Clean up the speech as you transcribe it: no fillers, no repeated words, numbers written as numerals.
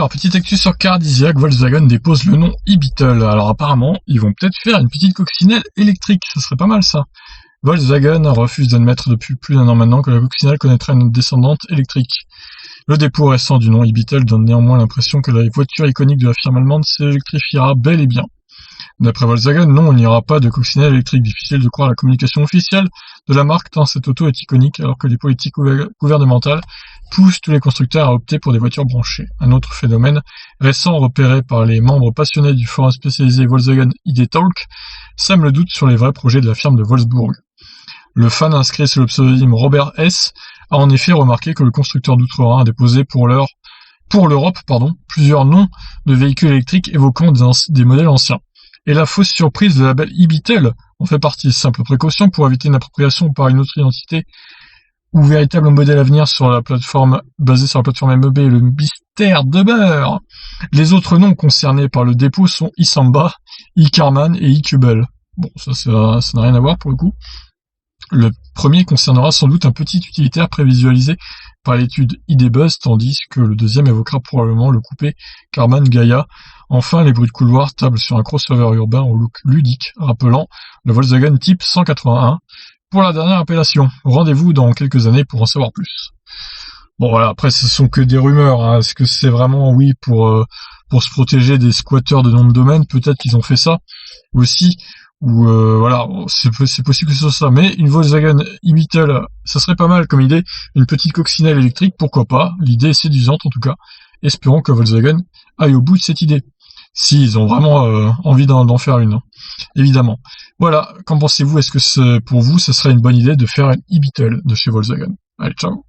Alors, petite actu sur Cardisiac, Volkswagen dépose le nom e-Beetle. Alors apparemment, ils vont peut-être faire une petite coccinelle électrique, ça serait pas mal ça. Volkswagen refuse d'admettre depuis plus d'1 an maintenant que la coccinelle connaîtrait une descendante électrique. Le dépôt récent du nom e-Beetle donne néanmoins l'impression que la voiture iconique de la firme allemande s'électrifiera bel et bien. D'après Volkswagen, non, il n'y aura pas de coccinelle électrique. Difficile de croire la communication officielle de la marque tant cette auto est iconique alors que les politiques gouvernementales poussent tous les constructeurs à opter pour des voitures branchées. Un autre phénomène récent repéré par les membres passionnés du forum spécialisé Volkswagen ID Talk sème le doute sur les vrais projets de la firme de Wolfsburg. Le fan inscrit sous le pseudonyme Robert S. a en effet remarqué que le constructeur d'Outre-Rhin a déposé pour l'Europe, plusieurs noms de véhicules électriques évoquant des modèles anciens. Et la fausse surprise de label e-Beetle en fait partie. Simple précaution pour éviter une appropriation par une autre identité ou véritable modèle à venir sur la plateforme basée sur la plateforme MEB, le mystère de beurre. Les autres noms concernés par le dépôt sont e-Samba, e-Carman et e-Cubel. Bon, ça n'a rien à voir pour le coup. Le premier concernera sans doute un petit utilitaire prévisualisé par l'étude ID Buzz, tandis que le deuxième évoquera probablement le coupé Carman Gaia. Enfin, les bruits de couloir tablent sur un crossover urbain au look ludique, rappelant le Volkswagen Type 181. Pour la dernière appellation, rendez-vous dans quelques années pour en savoir plus. Bon voilà, après ce sont que des rumeurs, hein. Est-ce que c'est vraiment pour se protéger des squatteurs de nom de domaine? Peut-être qu'ils ont fait ça aussi. Ou voilà, c'est possible que ce soit ça, mais une Volkswagen e-Beetle, ça serait pas mal comme idée, une petite coccinelle électrique, pourquoi pas, l'idée est séduisante en tout cas, espérons que Volkswagen aille au bout de cette idée, s'ils ont vraiment envie d'en faire une, hein, évidemment. Voilà, qu'en pensez-vous? Est-ce que pour vous, ce serait une bonne idée de faire une e-Beetle de chez Volkswagen? Allez, ciao.